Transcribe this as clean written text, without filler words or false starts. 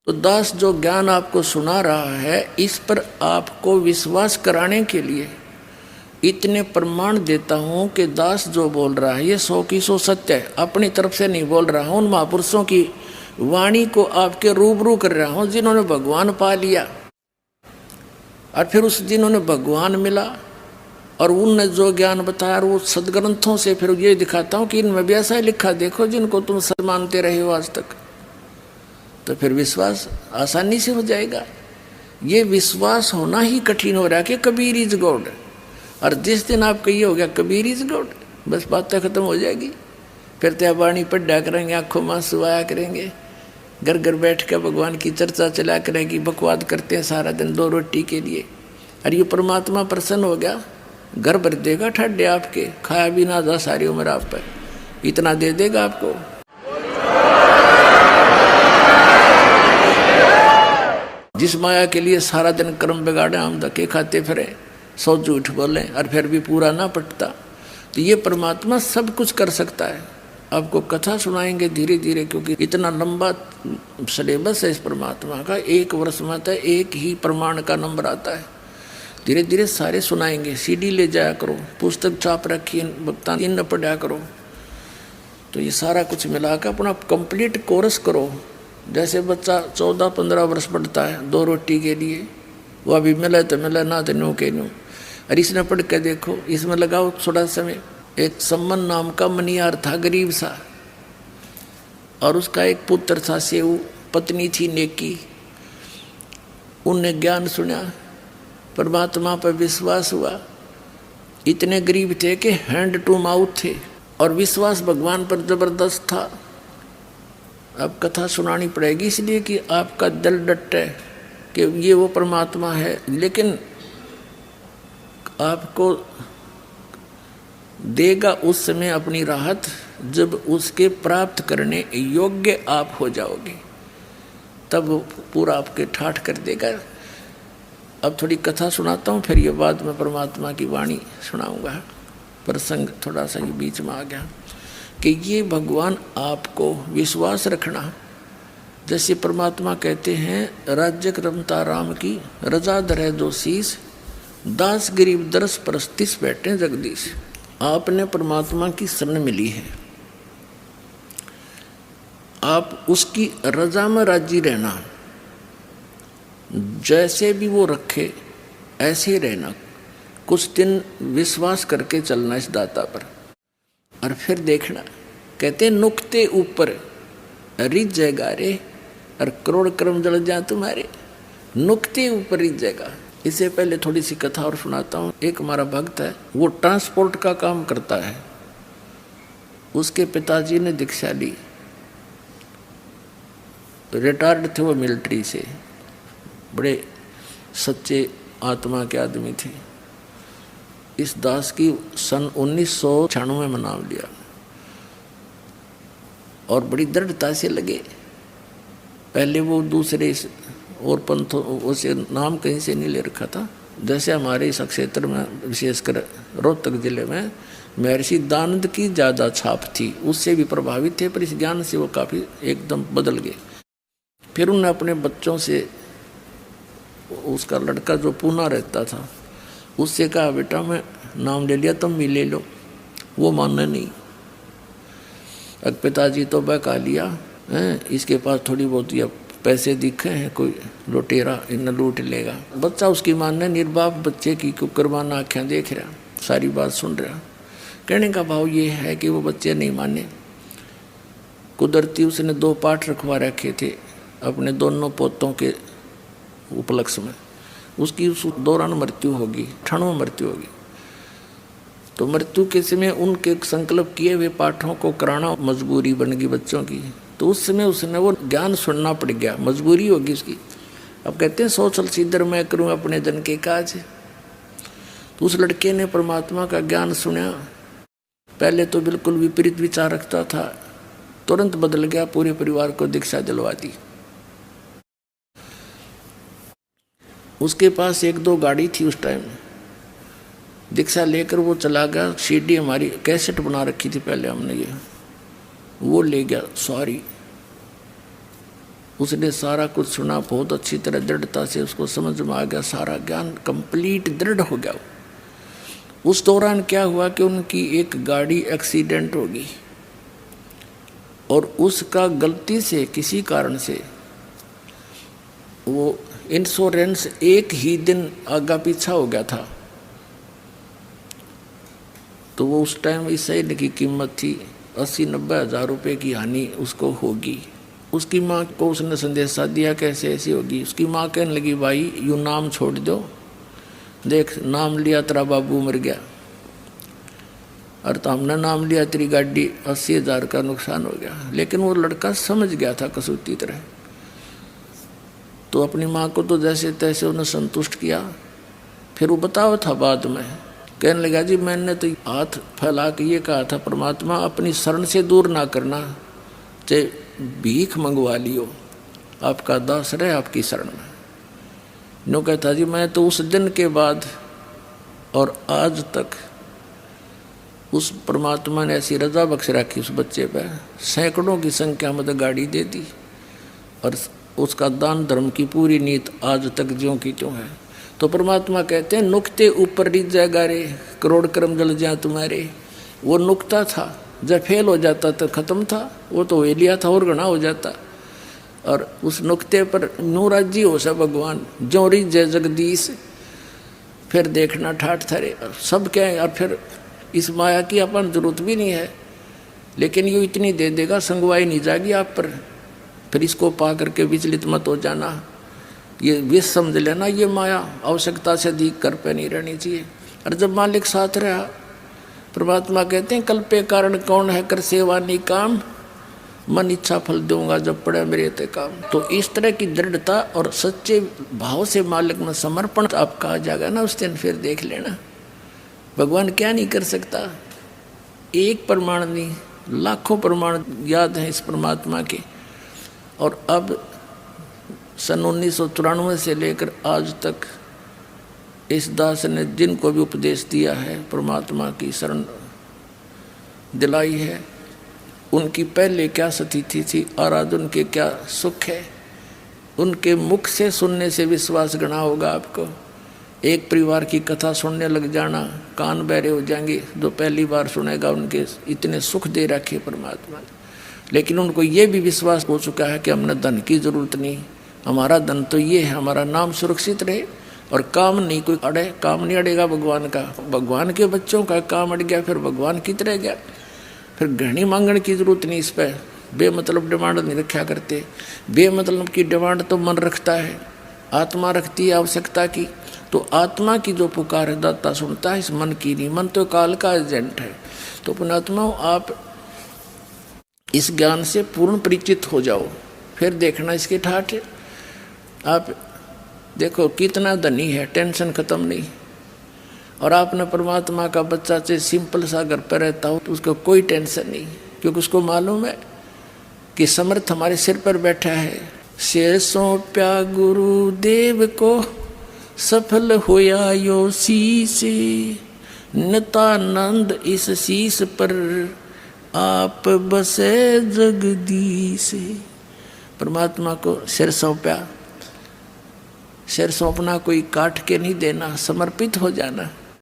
तो दास जो ज्ञान आपको सुना रहा है, इस पर आपको विश्वास कराने के लिए इतने प्रमाण देता हूं कि दास जो बोल रहा है ये 100 की 100 सत्य है। अपनी तरफ से नहीं बोल रहा हूं, उन महापुरुषों की वाणी को आपके रूबरू कर रहा हूं जिन्होंने भगवान पा लिया और फिर उस जिन्होंने भगवान मिला और उनने जो ज्ञान बताया वो सदग्रंथों से फिर ये दिखाता हूं कि इनमें भी ऐसा ही लिखा, देखो जिनको तुम सच मानते रहे हो आज तक, तो फिर विश्वास आसानी से हो जाएगा। ये विश्वास होना ही कठिन हो रहा है कि कबीर इज गॉड, और जिस दिन आपको ये हो गया कबीर इज गॉड, बस बातें खत्म हो जाएगी। फिर तो वाणी पढ़ा करेंगे, आंखों में आंसू आया करेंगे, घर घर बैठ कर भगवान की चर्चा चला करेंगी, बकवाद करते हैं सारा दिन 2 रोटी के लिए। और ये परमात्मा प्रसन्न हो गया, घर भर देगा ठड्डे आपके, खाया भी ना जा सारी उम्र आप पर, इतना दे देगा आपको। जिस माया के लिए सारा दिन कर्म बिगाड़े, हम धक्के खाते फिरे, 100 झूठ बोले और फिर भी पूरा ना पटता, तो ये परमात्मा सब कुछ कर सकता है। आपको कथा सुनाएंगे धीरे धीरे, क्योंकि इतना लंबा सिलेबस है इस परमात्मा का, 1 वर्ष में तो 1 ही प्रमाण का नंबर आता है। धीरे धीरे सारे सुनाएंगे, CD ले जाया करो, पुस्तक छाप रखी भक्ता इन पढ़ा करो, तो ये सारा कुछ मिलाकर अपना कंप्लीट कोर्स करो। जैसे बच्चा 14-15 वर्ष पढ़ता है 2 रोटी के लिए, वो अभी मिले तो मिले, ना तो न्यू के न्यू। और इसने पढ़ के देखो, इसमें लगाओ थोड़ा समय। एक सम्मन नाम का मनियार था, गरीब सा, और उसका एक पुत्र था सेऊ, पत्नी थी नेकी। उनने ज्ञान सुना, परमात्मा पर विश्वास हुआ, इतने गरीब थे कि हैंड टू माउथ थे, और विश्वास भगवान पर जबरदस्त था। अब कथा सुनानी पड़ेगी इसलिए कि आपका दिल डटे कि ये वो परमात्मा है, लेकिन आपको देगा उस समय अपनी राहत जब उसके प्राप्त करने योग्य आप हो जाओगे, तब वो पूरा आपके ठाठ कर देगा। अब थोड़ी कथा सुनाता हूँ, फिर ये बाद में परमात्मा की वाणी सुनाऊंगा। प्रसंग थोड़ा सा ये बीच में आ गया कि ये भगवान आपको विश्वास रखना। जैसे परमात्मा कहते हैं, राज्य रमता राम की रजा धरे दो शीस, दास गरीब दरस परस्तिस बैठे जगदीश। आपने परमात्मा की शरण मिली है, आप उसकी रजा में राजी रहना, जैसे भी वो रखे ऐसे ही रहना, कुछ दिन विश्वास करके चलना इस दाता पर, और फिर देखना। कहते नुक्ते ऊपर रिझ जाएगा रे, और करोड़ कर्म जल जाए तुम्हारे, नुक्ते ऊपर रिझ जाएगा। इससे पहले थोड़ी सी कथा और सुनाता हूँ। एक हमारा भक्त है, वो ट्रांसपोर्ट का काम करता है, उसके पिताजी ने दीक्षा ली, रिटायर्ड थे वो मिलिट्री से, बड़े सच्चे आत्मा के आदमी थे। इस दास की सन 1996 में नाम लिया और बड़ी दृढ़ता से लगे। पहले वो दूसरे और पंथों, उसे नाम कहीं से नहीं ले रखा था। जैसे हमारे इस क्षेत्र में विशेषकर रोहतक जिले में महर्षि दानंद की ज़्यादा छाप थी, उससे भी प्रभावित थे, पर इस ज्ञान से वो काफ़ी एकदम बदल गए। फिर उन्होंने अपने बच्चों से, उसका लड़का जो पूना रहता था, उससे कहा बेटा मैं नाम ले लिया, तुम भी ले लो। वो मानना नहीं। अब पिताजी तो बहका लिया है, इसके पास थोड़ी बहुत या पैसे दिखे हैं, कोई लुटेरा इन लूट लेगा। बच्चा उसकी मानना, निर्बाप बच्चे की कुकरबाना आँखें देख रहा, सारी बात सुन रहा। कहने का भाव ये है कि वो बच्चे नहीं माने। कुदरती उसने 2 पाठ रखवा रखे थे अपने दोनों पोतों के उपलक्ष्य में। उसकी उस दौरान मृत्यु होगी, क्षणों मृत्यु होगी। तो मृत्यु के समय उनके संकल्प किए हुए पाठों को कराना मजबूरी बन गई बच्चों की। तो उस समय उसने वो ज्ञान सुनना पड़ गया, मजबूरी होगी उसकी। अब कहते हैं सोचल सीधर मैं करूँ अपने जन के काज। तो उस लड़के ने परमात्मा का ज्ञान सुना। पहले तो बिल्कुल विपरीत विचार रखता था, तुरंत बदल गया, पूरे परिवार को दीक्षा दिलवा दी। उसके पास 1-2 गाड़ी थी उस टाइम। दीक्षा लेकर वो चला गया। सीडी हमारी कैसेट बना रखी थी पहले हमने, ये वो ले गया सारी। उसने सारा कुछ सुना, बहुत अच्छी तरह दृढ़ता से उसको समझ में आ गया, सारा ज्ञान कंप्लीट दृढ़ हो गया। उस दौरान क्या हुआ कि उनकी एक गाड़ी एक्सीडेंट हो गई और उसका गलती से किसी कारण से वो इंश्योरेंस एक ही दिन आगा पीछा हो गया था। तो वो उस टाइम इस शरीर की कीमत थी 80-90 हज़ार रुपये की हानि उसको होगी। उसकी माँ को उसने संदेशा दिया कैसे ऐसी होगी। उसकी माँ कहने लगी भाई यूँ नाम छोड़ दो, देख नाम लिया तेरा बाबू मर गया, और तो हमने नाम लिया तेरी गाड़ी 80,000 का नुकसान हो गया। लेकिन वो लड़का समझ गया था कसूती तरह, तो अपनी माँ को तो जैसे तैसे उन्हें संतुष्ट किया। फिर वो बताओ था बाद में, कहने लगा जी मैंने तो हाथ फैला के ये कहा था परमात्मा अपनी शरण से दूर ना करना, चाहे भीख मंगवा लियो, आपका दास रहे आपकी शरण में। नो कहता जी मैं तो उस दिन के बाद और आज तक उस परमात्मा ने ऐसी रजा बख्श रखी उस बच्चे पर, सैकड़ों की संख्या में तो गाड़ी दे दी, और उसका दान धर्म की पूरी नीत आज तक ज्यों की त्यों है। तो परमात्मा कहते हैं नुक्ते ऊपर रिझ जाएगा रे, करोड़ कर्म जल जाए तुम्हारे। वो नुक्ता था, जब फेल हो जाता तो खत्म था, वो तो वे लिया था और गणा हो जाता। और उस नुक्ते पर नू राजी हो सा भगवान, जो रिझ जय जगदीश, फिर देखना ठाठ थरे सब क्या है। और फिर इस माया की अपन जरूरत भी नहीं है, लेकिन ये इतनी दे देगा संगवाई नहीं जाएगी आप पर। फिर इसको पा करके विचलित मत हो जाना, ये विष समझ लेना, ये माया आवश्यकता से अधिक कर पे नहीं रहनी चाहिए। और जब मालिक साथ रहा, परमात्मा कहते हैं कल पे कारण कौन है कर सेवा नहीं काम, मन इच्छा फल दूंगा जब पड़े मेरे ते काम। तो इस तरह की दृढ़ता और सच्चे भाव से मालिक में समर्पण आपका आ जाएगा ना, उस दिन फिर देख लेना भगवान क्या नहीं कर सकता। एक प्रमाण नहीं, लाखों प्रमाण याद हैं इस परमात्मा के। और अब सन 1993 से लेकर आज तक इस दास ने जिनको भी उपदेश दिया है, परमात्मा की शरण दिलाई है, उनकी पहले क्या स्थिति थी और आज उनके क्या सुख है, उनके मुख से सुनने से विश्वास गणा होगा आपको। एक परिवार की कथा सुनने लग जाना, कान बहरे हो जाएंगे, जो पहली बार सुनेगा उनके इतने सुख दे रखे परमात्मा ने। लेकिन उनको ये भी विश्वास हो चुका है कि हमने धन की जरूरत नहीं, हमारा धन तो ये है, हमारा नाम सुरक्षित रहे और काम नहीं कोई अड़े। काम नहीं अड़ेगा भगवान का, भगवान के बच्चों का काम अड़ गया फिर भगवान की तरह गया। फिर घनी मांगने की जरूरत नहीं, इस पर बेमतलब डिमांड नहीं रखा करते। बेमतलब की डिमांड तो मन रखता है, आत्मा रखती है आवश्यकता की। तो आत्मा की जो पुकार है दाता सुनता है, इस मन की नहीं। मन तो काल का एजेंट है। तो पुणात्मा आप इस ज्ञान से पूर्ण परिचित हो जाओ, फिर देखना इसके ठाठ। आप देखो कितना धनी है, टेंशन खत्म नहीं। और आपने परमात्मा का बच्चा से सिंपल सा घर पर रहता हो तो उसको कोई टेंशन नहीं, क्योंकि उसको मालूम है कि समर्थ हमारे सिर पर बैठा है। शेर सौंप्या गुरुदेव को सफल होया यो शीस, नितानंद इस शीस पर आप बसे जगदीश। परमात्मा को सिर सौंपा, सिर सौंपना कोई काट के नहीं देना, समर्पित हो जाना।